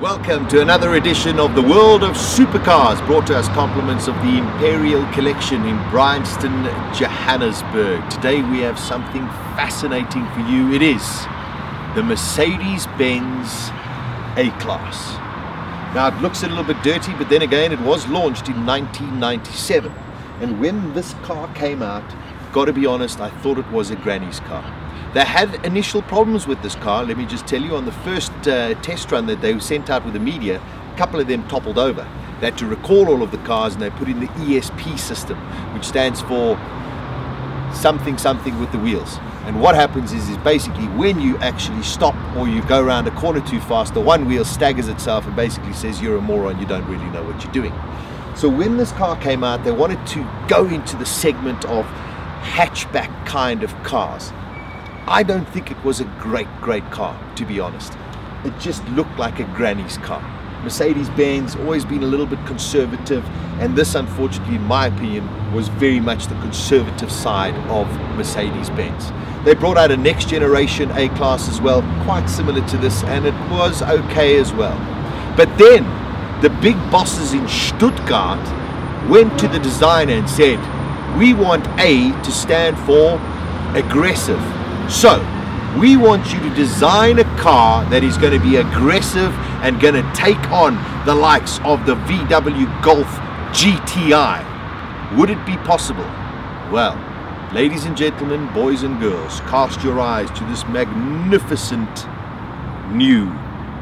Welcome to another edition of the World of Supercars, brought to us compliments of the Imperial collection in Bryanston, Johannesburg. Today we have something fascinating for you. It is the Mercedes-Benz A-Class. Now it looks a little bit dirty, but then again it was launched in 1997. And when this car came out, got to be honest, I thought it was a granny's car. They had initial problems with this car. Let me just tell you, on the first test run that they sent out with the media, a couple of them toppled over. They had to recall all of the cars and they put in the ESP system, which stands for something with the wheels. And what happens is basically when you actually stop or you go around a corner too fast, the one wheel staggers itself and basically says you're a moron, you don't really know what you're doing. So when this car came out, they wanted to go into the segment of hatchback kind of cars. I don't think it was a great car, to be honest. It just looked like a granny's car. Mercedes-Benz always been a little bit conservative, and this, unfortunately, in my opinion, was very much the conservative side of Mercedes-Benz. They brought out a next generation A-Class as well, quite similar to this, and it was okay as well. But then the big bosses in Stuttgart went to the designer and said, we want A to stand for aggressive. So, we want you to design a car that is going to be aggressive and going to take on the likes of the VW Golf GTI. Would it be possible? Well, ladies and gentlemen, boys and girls, cast your eyes to this magnificent new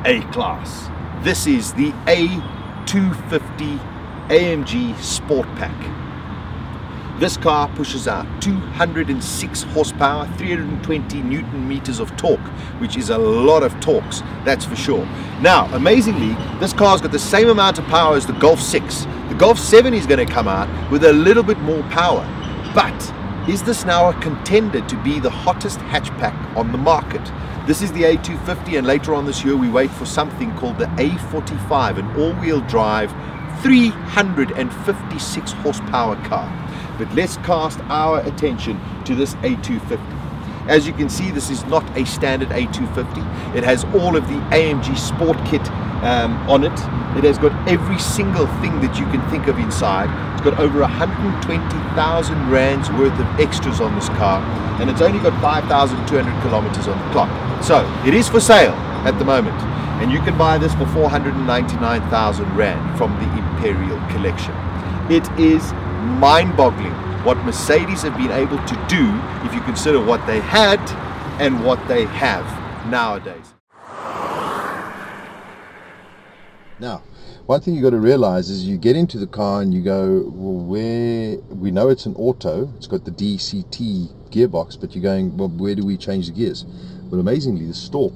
A-Class. This is the A250 AMG Sport Pack. This car pushes out 206 horsepower, 320 Newton meters of torque, which is a lot of torques, that's for sure. Now, amazingly, this car's got the same amount of power as the Golf 6. The Golf 7 is going to come out with a little bit more power. But is this now a contender to be the hottest hatchback on the market? This is the A250, and later on this year we wait for something called the A45, an all-wheel drive 356 horsepower car. But let's cast our attention to this A250. As you can see, this is not a standard A250. It has all of the AMG Sport Kit on it. It has got every single thing that you can think of inside. It's got over 120,000 rands worth of extras on this car, and it's only got 5,200 kilometers on the clock. So it is for sale at the moment, and you can buy this for 499,000 rand from the Imperial collection. It is mind-boggling what Mercedes have been able to do if you consider what they had and what they have nowadays. Now, one thing you got to realize is you get into the car and you go, well, where we know it's an auto, it's got the DCT gearbox, but you're going, well, where do we change the gears? Well, amazingly, the stalk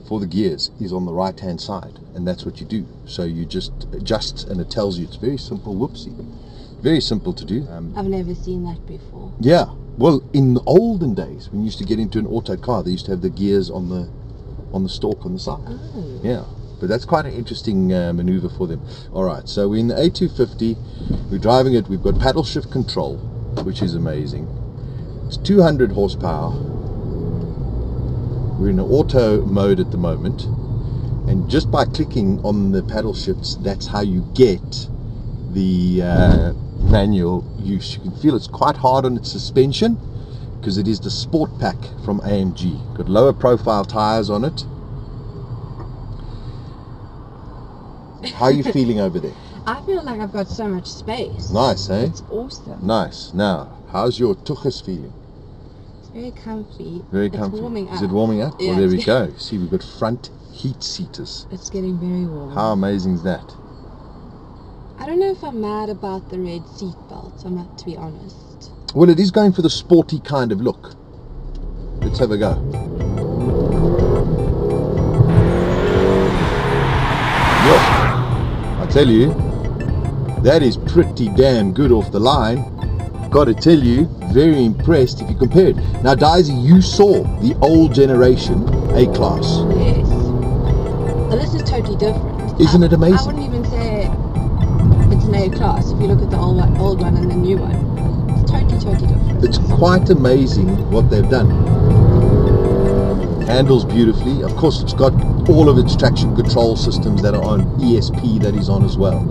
for the gears is on the right hand side, and that's what you do. So you just adjust and it tells you. It's very simple. Whoopsie. Very simple to do. I've never seen that before. Yeah, well, in the olden days when you used to get into an auto car, they used to have the gears on the stalk on the side. Oh. Yeah, but that's quite an interesting maneuver for them. All right, so we're in the A250, we're driving it, we've got paddle shift control, which is amazing. It's 200 horsepower. We're in auto mode at the moment, and just by clicking on the paddle shifts, that's how you get the manual use. You can feel it's quite hard on its suspension because it is the Sport Pack from AMG. Got lower profile tires on it. How are you feeling over there? I feel like I've got so much space. Nice, eh? It's awesome. Nice. Now, how's your tuchus feeling? It's very comfy. Very comfy. It's warming up. Is it warming up? Yeah. Well, there we go. See, we've got front heat seaters. It's getting very warm. How amazing is that? I don't know if I'm mad about the red seat belts, I'm not, to be honest. Well, it is going for the sporty kind of look. Let's have a go. Yeah. I tell you, that is pretty damn good off the line. Got to tell you, very impressed if you compare it. Now, Daisy, you saw the old generation A-Class. Yes. Well, this is totally different. Isn't it amazing? I wouldn't even say it's an A-Class if you look at the old one and the new one. It's totally different. It's quite amazing what they've done. Handles beautifully. Of course, it's got all of its traction control systems that are on ESP that is on as well.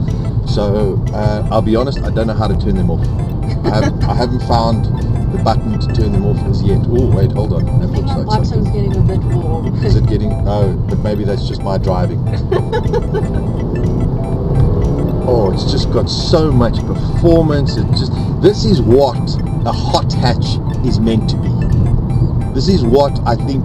So I'll be honest, I don't know how to turn them off. I haven't found the button to turn them off as yet. Oh wait, hold on. I think my bottom's getting a bit warm. Is it getting? Oh, but maybe that's just my driving. Oh, it's just got so much performance. This is what a hot hatch is meant to be. This is what I think,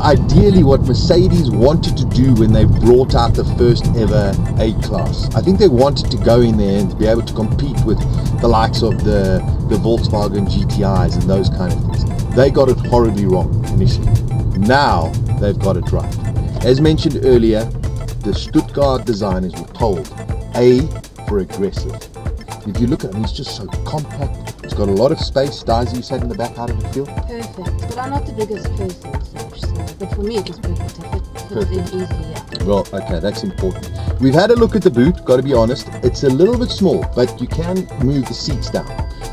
ideally, what Mercedes wanted to do when they brought out the first ever A-Class. I think they wanted to go in there and to be able to compete with the likes of the Volkswagen GTIs and those kind of things. They got it horribly wrong initially. Now they've got it right. As mentioned earlier, the Stuttgart designers were told A for aggressive. If you look at him, he's just so compact. It's got a lot of space. Daisy, you sat in the back. How did it feel? Perfect. But I'm not the biggest person, but for me it was perfect. It fit in easily, yeah. Well, okay, that's important. We've had a look at the boot, got to be honest. It's a little bit small, but you can move the seats down.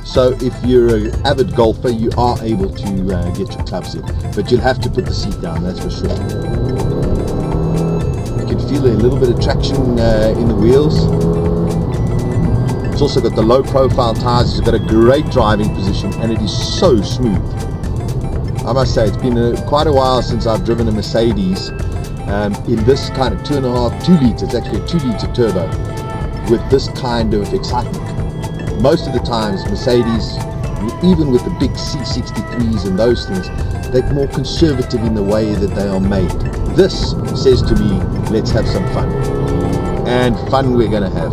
So if you're an avid golfer, you are able to get your clubs in. But you'll have to put the seat down, that's for sure. You can feel a little bit of traction in the wheels. It's also got the low profile tires. It's got a great driving position and it is so smooth. I must say, it's been quite a while since I've driven a Mercedes in this kind of 2 litre, it's actually a 2 litre turbo with this kind of excitement. Most of the times Mercedes, even with the big C63s and those things, they're more conservative in the way that they are made. This says to me, let's have some fun. And fun we're going to have.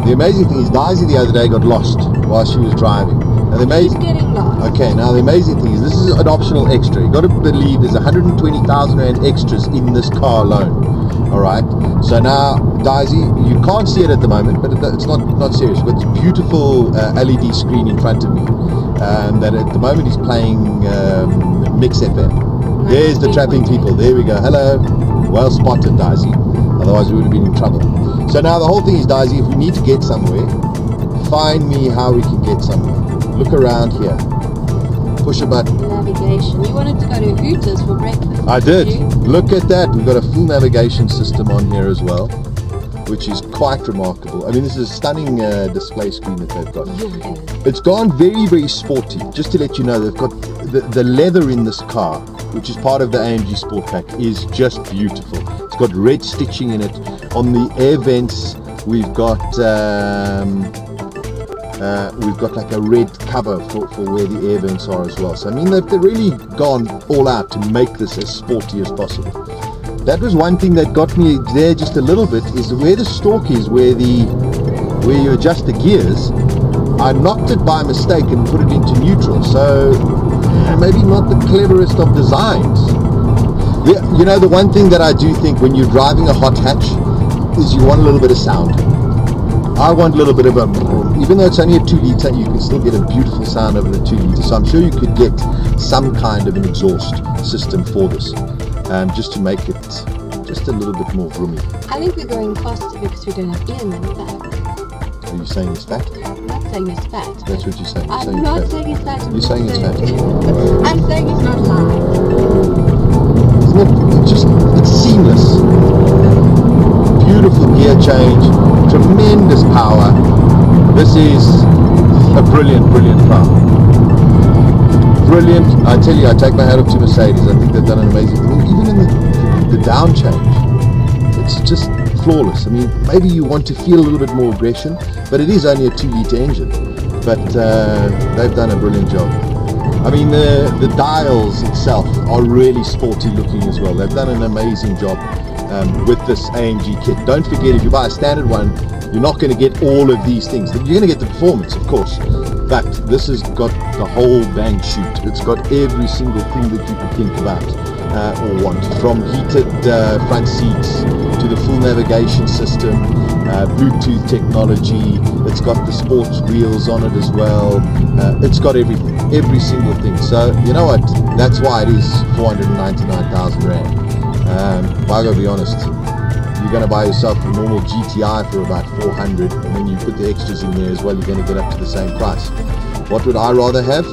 The amazing thing is, Daisy the other day got lost while she was driving. Now the amazing, She's getting lost. Okay, now the amazing thing is, this is an optional extra. You've got to believe there's 120,000 Rand extras in this car alone. Alright, so now, Daisy, you can't see it at the moment, but it's not serious. You've got this beautiful LED screen in front of me that at the moment is playing Mix FM. There's the trapping people. There we go. Hello. Well spotted, Daisy. Otherwise we would have been in trouble. So now the whole thing is, Daisy, if we need to get somewhere, find me how we can get somewhere. Look around here. Push a button. Navigation. You wanted to go to Hooters for breakfast. I did. Look at that. We've got a full navigation system on here as well, which is quite remarkable. I mean, this is a stunning display screen that they've got. Yeah. It's gone very, very sporty. Just to let you know, they've got the leather in this car, which is part of the AMG Sport Pack, is just beautiful. It's got red stitching in it. On the air vents, we've got like a red cover for where the air vents are as well. So I mean, they've really gone all out to make this as sporty as possible. That was one thing that got me there just a little bit, is where the stalk is, where you adjust the gears. I knocked it by mistake and put it into neutral, so maybe not the cleverest of designs. Yeah, you know, the one thing that I do think when you're driving a hot hatch is you want a little bit of sound. I want a little bit of a, even though it's only a 2 litre, you can still get a beautiful sound over the 2 litre. So I'm sure you could get some kind of an exhaust system for this, just to make it just a little bit more roomy. I think we're going faster because we don't have Ian in the back. Are you saying it's fat? I'm not saying it's fat. That's what you're saying. I'm not saying it's fat. You're saying it's fat. I'm saying it's not live. Isn't it? It's seamless. Beautiful gear change, tremendous power. This is a brilliant, brilliant car. Brilliant. I tell you, I take my hat off to Mercedes. I think they've done an amazing thing. Even in the down change, it's just flawless. I mean, maybe you want to feel a little bit more aggression, but it is only a 2 litre engine. But they've done a brilliant job. I mean, the dials itself are really sporty looking as well. They've done an amazing job with this AMG kit. Don't forget, if you buy a standard one, you're not going to get all of these things. You're going to get the performance, of course, but this has got the whole bang shoot. It's got every single thing that you can think about or want, from heated front seats to the full navigation system, Bluetooth technology. It's got the sports wheels on it as well. It's got everything, every single thing. So you know what, that's why it is 499,000 Rand. I gotta be honest, you're going to buy yourself a normal GTI for about 400, and then you put the extras in there as well, you're going to get up to the same price. What would I rather have?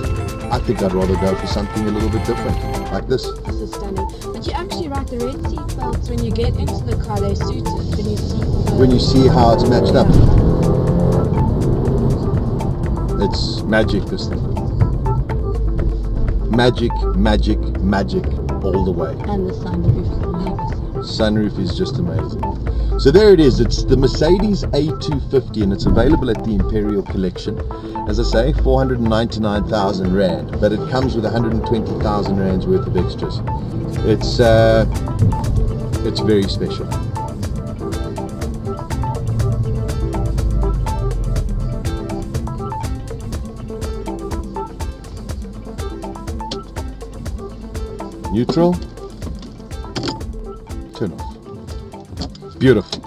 I think I'd rather go for something a little bit different, like this. This is stunning. But you're actually right, the red seat belts, when you get into the car, they're suited. When you see how it's matched up. It's magic, this thing. Magic, magic, magic all the way. And the sunroof. Sunroof is just amazing. So there it is. It's the Mercedes A250 and it's available at the Imperial collection. As I say, 499,000 Rand, but it comes with 120,000 Rands worth of extras. It's very special. Neutral, turn off. Beautiful.